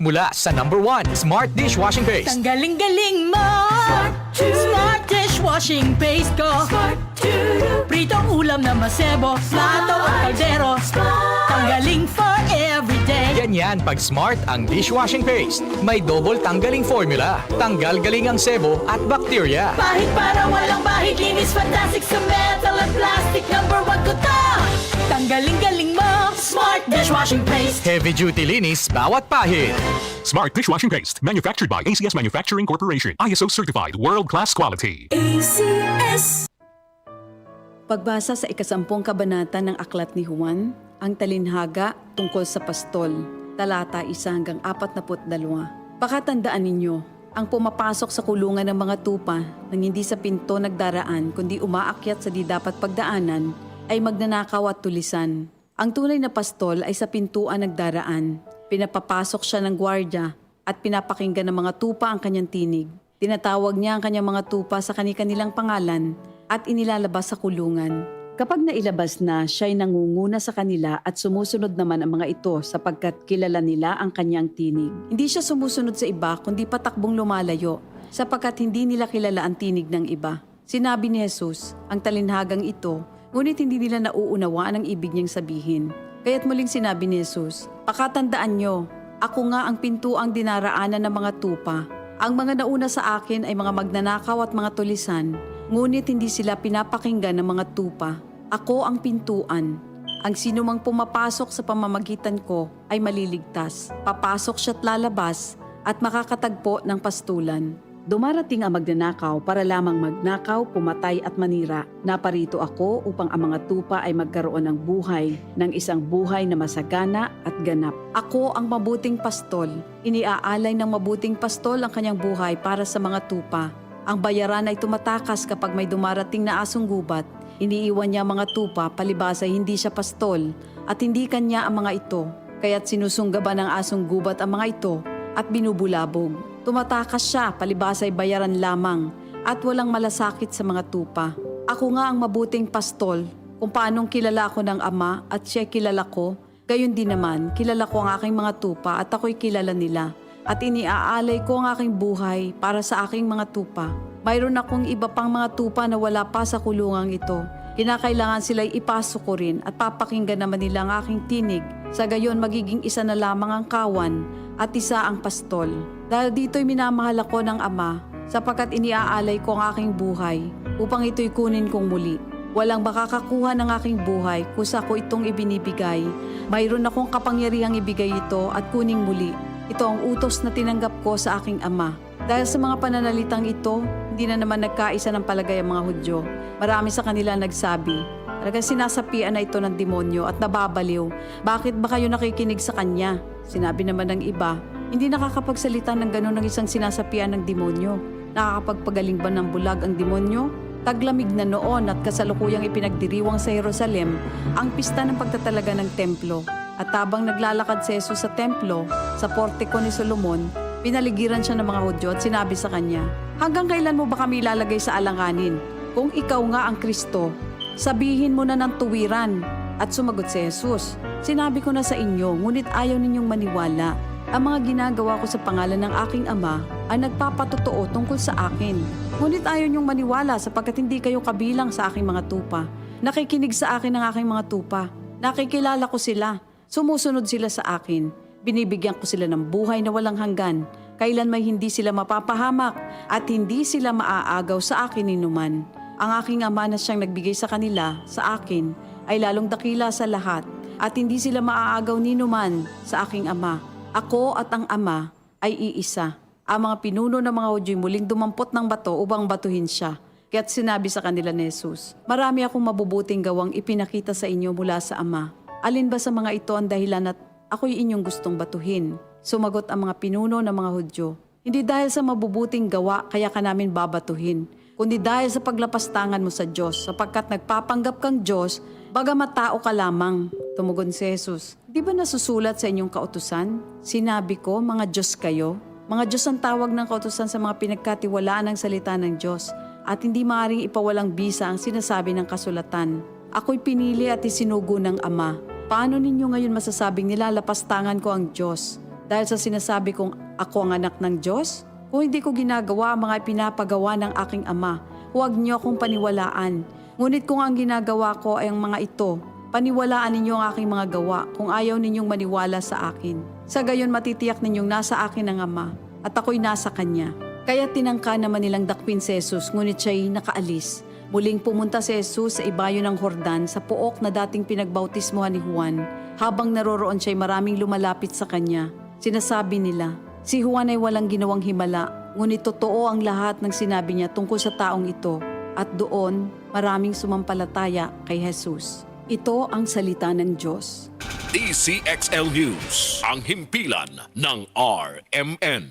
Mula sa #1 Smart Dishwashing Paste. Ang galing-galing mo! Smart dishwashing paste ko. Pritong ulam na masebo, plato at kaldero. Tanggaling for everyday. Ganyan pag Smart ang dishwashing paste. May double tanggaling formula. Tanggal galing ang sebo at bakterya. Bahid para walang bahid, linis fantastic sa metal at plastic. #1 ko to! Tanggaling-galing mo! Smart dishwashing paste. Heavy duty linis bawat pahid. Smart Dishwashing Paste, manufactured by ACS Manufacturing Corporation. ISO certified, world-class quality. ACS. Pagbasa sa 10 kabanata ng Aklat ni Juan, ang talinhaga tungkol sa pastol, talata 1 hanggang 42. Pakatandaan ninyo, ang pumapasok sa kulungan ng mga tupa nang hindi sa pinto nagdaraan kundi umaakyat sa di dapat pagdaanan ay magnanakaw at tulisan. Ang tunay na pastol ay sa pintuan nagdaraan. Pinapapasok siya ng gwardya at pinapakinggan ng mga tupa ang kanyang tinig. Tinatawag niya ang kanyang mga tupa sa kanilang pangalan at inilalabas sa kulungan. Kapag nailabas na, siya'y nangunguna sa kanila at sumusunod naman ang mga ito sapagkat kilala nila ang kanyang tinig. Hindi siya sumusunod sa iba kundi patakbong lumalayo sapagkat hindi nila kilala ang tinig ng iba. Sinabi ni Jesus, ang talinhagang ito, ngunit hindi nila nauunawaan ang ibig niyang sabihin. Kaya't muling sinabi ni Jesus, pakatandaan nyo, ako nga ang pintuang dinaraanan ng mga tupa. Ang mga nauna sa akin ay mga magnanakaw at mga tulisan, ngunit hindi sila pinapakinggan ng mga tupa. Ako ang pintuan. Ang sinumang pumapasok sa pamamagitan ko ay maliligtas. Papasok siya't lalabas at makakatagpo ng pastulan. Dumarating ang magnanakaw para lamang magnakaw, pumatay at manira. Naparito ako upang ang mga tupa ay magkaroon ng buhay, ng isang buhay na masagana at ganap. Ako ang mabuting pastol. Iniaalay ng mabuting pastol ang kanyang buhay para sa mga tupa. Ang bayaran ay tumatakas kapag may dumarating na asong gubat. Iniiwan niya mga tupa palibhas ay hindi siya pastol at hindi kanya ang mga ito. Kaya't sinusunggaban ng asong gubat ang mga ito at binubulabog. Tumatakas siya, palibhas ay bayaran lamang at walang malasakit sa mga tupa. Ako nga ang mabuting pastol, kung paanong kilala ko ng Ama at siya kilala ko, gayon din naman kilala ko ang aking mga tupa at ako'y kilala nila. At iniaalay ko ang aking buhay para sa aking mga tupa. Mayroon akong iba pang mga tupa na wala pa sa kulungang ito. Kinakailangan sila'y ipasok ko rin at papakinggan naman nila ang aking tinig. Sa gayon magiging isa na lamang ang kawan at isa ang pastol. Dahil dito'y minamahal ako ng Ama, sapagkat iniaalay ko ang aking buhay, upang ito'y kunin kong muli. Walang makakakuha ng aking buhay, kusa ko itong ibinibigay. Mayroon akong kapangyarihang ibigay ito at kuning muli. Ito ang utos na tinanggap ko sa aking Ama. Dahil sa mga pananalitang ito, hindi na naman nagkaisa ng palagay ang mga Hudyo. Marami sa kanila nagsabi, talagang sinasapian na ito ng demonyo at nababaliw. Bakit ba kayo nakikinig sa kanya? Sinabi naman ng iba, hindi nakakapagsalita ng gano'n ng isang sinasapian ng demonyo. Nakakapagpagaling ba ng bulag ang demonyo? Taglamig na noon at kasalukuyang ipinagdiriwang sa Jerusalem ang pista ng pagtatalaga ng templo. At habang naglalakad si Jesus sa templo, sa portiko ni Solomon, pinaligiran siya ng mga Hudyo at sinabi sa kanya, hanggang kailan mo ba kami ilalagay sa alanganin? Kung ikaw nga ang Kristo, sabihin mo na ng tuwiran. At sumagot si Jesus, sinabi ko na sa inyo, ngunit ayaw ninyong maniwala. Ang mga ginagawa ko sa pangalan ng aking Ama ay nagpapatotoo tungkol sa akin. Ngunit ayaw ninyong maniwala sapagkat hindi kayo kabilang sa aking mga tupa. Nakikinig sa akin ang aking mga tupa. Nakikilala ko sila. Sumusunod sila sa akin. Binibigyan ko sila ng buhay na walang hanggan. Kailan may hindi sila mapapahamak at hindi sila maaagaw sa akin ninuman. Ang aking Ama na siyang nagbigay sa kanila, sa akin, ay lalong dakila sa lahat at hindi sila maaagaw ninuman sa aking Ama. Ako at ang Ama ay iisa. Ang mga pinuno ng mga Hudyo'y muling dumampot ng bato upang batuhin siya. Kaya't sinabi sa kanila ni Jesus, marami akong mabubuting gawang ipinakita sa inyo mula sa Ama. Alin ba sa mga ito ang dahilan at ako'y inyong gustong batuhin? Sumagot ang mga pinuno ng mga Hudyo, hindi dahil sa mabubuting gawa kaya ka namin babatuhin, kundi dahil sa paglapastangan mo sa Diyos, sapagkat nagpapanggap kang Diyos, bagamat tao ka lamang. Tumugon si Jesus, di ba nasusulat sa inyong kautusan? Sinabi ko, mga Diyos kayo. Mga Diyos ang tawag ng kautusan sa mga pinagkatiwalaan ng salita ng Diyos, at hindi maaaring ipawalang bisa ang sinasabi ng kasulatan. Ako'y pinili at isinugo ng Ama. Paano ninyo ngayon masasabing nilalapastangan ko ang Diyos? Dahil sa sinasabi kong ako ang anak ng Diyos? Kung hindi ko ginagawa ang mga pinapagawa ng aking ama, huwag niyo akong paniwalaan. Ngunit kung ang ginagawa ko ay ang mga ito, paniwalaan ninyo ang aking mga gawa kung ayaw ninyong maniwala sa akin. Sa gayon matitiyak ninyong nasa akin ang ama at ako'y nasa kanya. Kaya tinangka naman nilang dakpin si Jesus, ngunit siya'y nakaalis. Muling pumunta si Jesus sa ibayo ng Jordan sa pook na dating pinagbautismohan ni Juan. Habang naroroon siya'y maraming lumalapit sa kanya. Sinasabi nila, si Juan ay walang ginawang himala, ngunit totoo ang lahat ng sinabi niya tungkol sa taong ito. At doon, maraming sumampalataya kay Jesus. Ito ang salita ng Diyos. DCXL News, ang himpilan ng RMN.